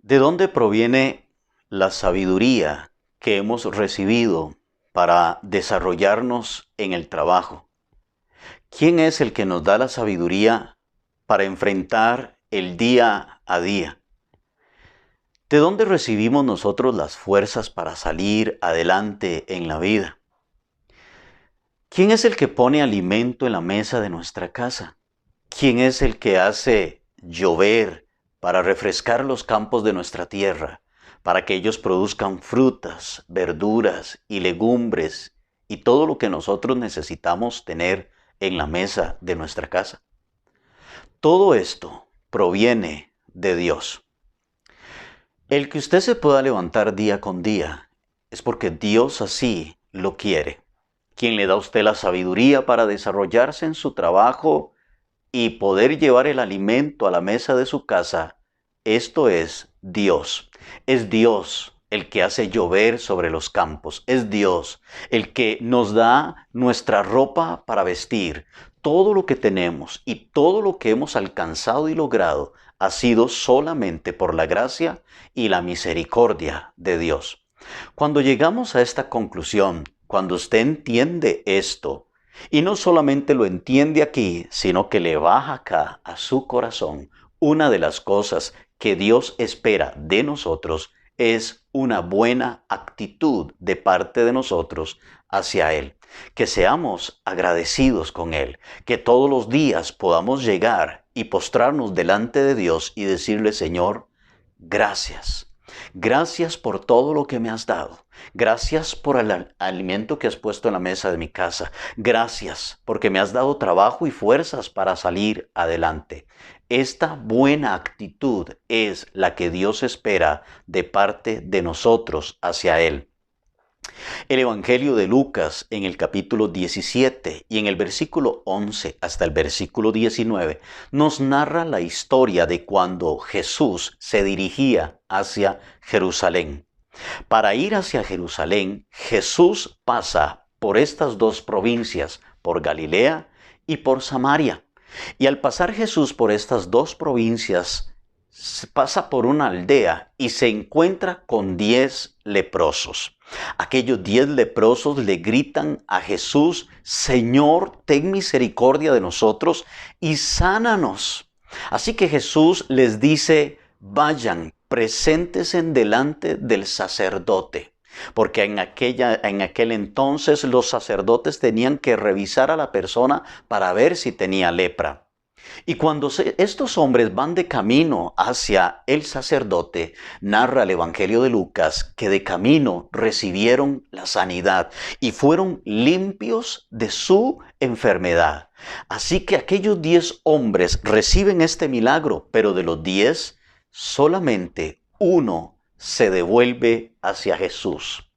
¿De dónde proviene la sabiduría que hemos recibido para desarrollarnos en el trabajo? ¿Quién es el que nos da la sabiduría para enfrentar el día a día? ¿De dónde recibimos nosotros las fuerzas para salir adelante en la vida? ¿Quién es el que pone alimento en la mesa de nuestra casa? ¿Quién es el que hace llover para refrescar los campos de nuestra tierra, para que ellos produzcan frutas, verduras y legumbres y todo lo que nosotros necesitamos tener en la mesa de nuestra casa? Todo esto proviene de Dios. El que usted se pueda levantar día con día es porque Dios así lo quiere. Quien le da a usted la sabiduría para desarrollarse en su trabajo y poder llevar el alimento a la mesa de su casa, esto es Dios. Es Dios el que hace llover sobre los campos. Es Dios el que nos da nuestra ropa para vestir. Todo lo que tenemos y todo lo que hemos alcanzado y logrado ha sido solamente por la gracia y la misericordia de Dios. Cuando llegamos a esta conclusión, cuando usted entiende esto, y no solamente lo entiende aquí, sino que le baja acá a su corazón, una de las cosas que Dios espera de nosotros es una buena actitud de parte de nosotros hacia Él. Que seamos agradecidos con Él, que todos los días podamos llegar y postrarnos delante de Dios y decirle: Señor, gracias. Gracias por todo lo que me has dado. Gracias por el alimento que has puesto en la mesa de mi casa. Gracias porque me has dado trabajo y fuerzas para salir adelante. Esta buena actitud es la que Dios espera de parte de nosotros hacia Él. El Evangelio de Lucas en el capítulo 17 y en el versículo 11 hasta el versículo 19 nos narra la historia de cuando Jesús se dirigía hacia Jerusalén. Para ir hacia Jerusalén, Jesús pasa por estas dos provincias, por Galilea y por Samaria. Y al pasar Jesús por estas dos provincias, pasa por una aldea y se encuentra con 10 leprosos. Aquellos 10 leprosos le gritan a Jesús: Señor, ten misericordia de nosotros y sánanos. Así que Jesús les dice: vayan, preséntense delante del sacerdote. Porque en aquel entonces los sacerdotes tenían que revisar a la persona para ver si tenía lepra. Y cuando estos hombres van de camino hacia el sacerdote, narra el Evangelio de Lucas que de camino recibieron la sanidad y fueron limpios de su enfermedad. Así que aquellos 10 hombres reciben este milagro, pero de los 10, solamente uno se devuelve hacia Jesús.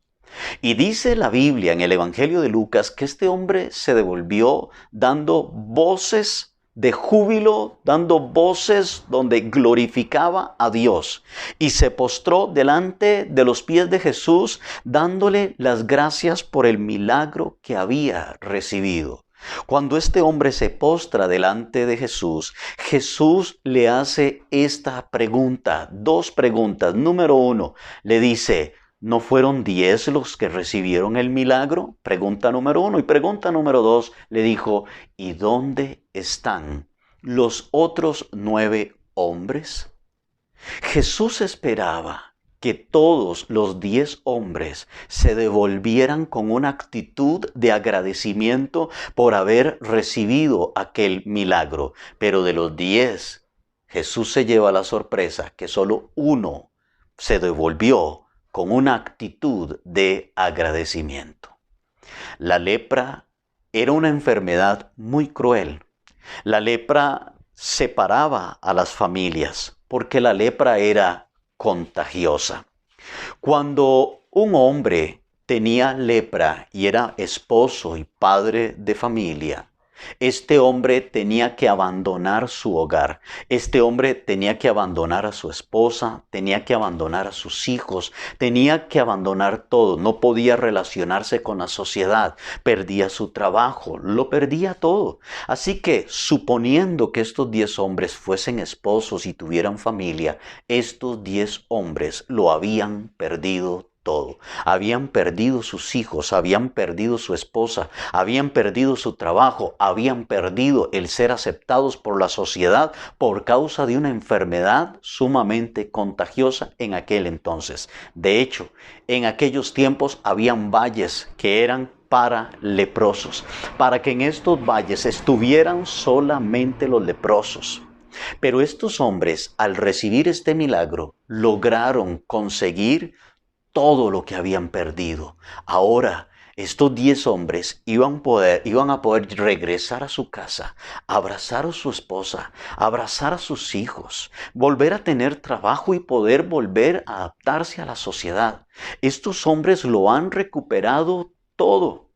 Y dice la Biblia en el Evangelio de Lucas que este hombre se devolvió dando voces de júbilo, dando voces donde glorificaba a Dios, y se postró delante de los pies de Jesús dándole las gracias por el milagro que había recibido. Cuando este hombre se postra delante de Jesús, Jesús le hace esta pregunta, dos preguntas. Número 1, le dice: ¿no fueron 10 los que recibieron el milagro? Pregunta número 1. Y pregunta número 2, le dijo: ¿y dónde están los otros 9 hombres? Jesús esperaba que todos los 10 hombres se devolvieran con una actitud de agradecimiento por haber recibido aquel milagro. Pero de los 10, Jesús se lleva la sorpresa que solo uno se devolvió con una actitud de agradecimiento. La lepra era una enfermedad muy cruel. La lepra separaba a las familias porque la lepra era contagiosa. Cuando un hombre tenía lepra y era esposo y padre de familia, Este hombre tenía que abandonar su hogar. Este hombre tenía que abandonar a su esposa, tenía que abandonar a sus hijos, tenía que abandonar todo. No podía relacionarse con la sociedad. Perdía su trabajo, lo perdía todo. Así que, suponiendo que estos 10 hombres fuesen esposos y tuvieran familia, estos 10 hombres lo habían perdido todo. Habían perdido sus hijos, habían perdido su esposa, habían perdido su trabajo, habían perdido el ser aceptados por la sociedad por causa de una enfermedad sumamente contagiosa en aquel entonces. De hecho, en aquellos tiempos habían valles que eran para leprosos, para que en estos valles estuvieran solamente los leprosos. Pero estos hombres, al recibir este milagro, lograron conseguir todo lo que habían perdido. Ahora, estos 10 hombres iban a poder regresar a su casa, abrazar a su esposa, abrazar a sus hijos, volver a tener trabajo y poder volver a adaptarse a la sociedad. Estos hombres lo han recuperado todo.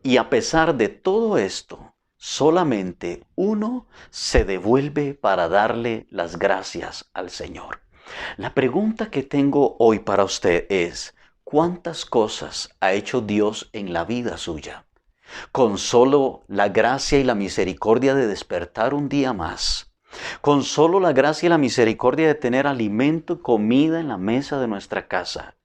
Y a pesar de todo esto, solamente uno se devuelve para darle las gracias al Señor. La pregunta que tengo hoy para usted es, ¿cuántas cosas ha hecho Dios en la vida suya? Con solo la gracia y la misericordia de despertar un día más, con solo la gracia y la misericordia de tener alimento y comida en la mesa de nuestra casa.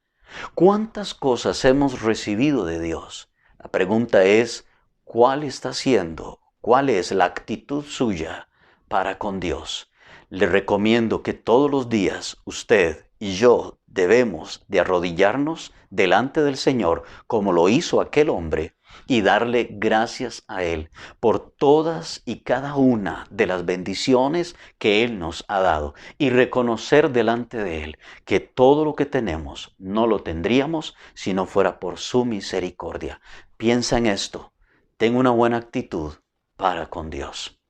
¿Cuántas cosas hemos recibido de Dios? La pregunta es, ¿cuál está siendo? ¿Cuál es la actitud suya para con Dios? Le recomiendo que todos los días usted y yo debemos de arrodillarnos delante del Señor como lo hizo aquel hombre y darle gracias a Él por todas y cada una de las bendiciones que Él nos ha dado y reconocer delante de Él que todo lo que tenemos no lo tendríamos si no fuera por su misericordia. Piensa en esto, ten una buena actitud para con Dios.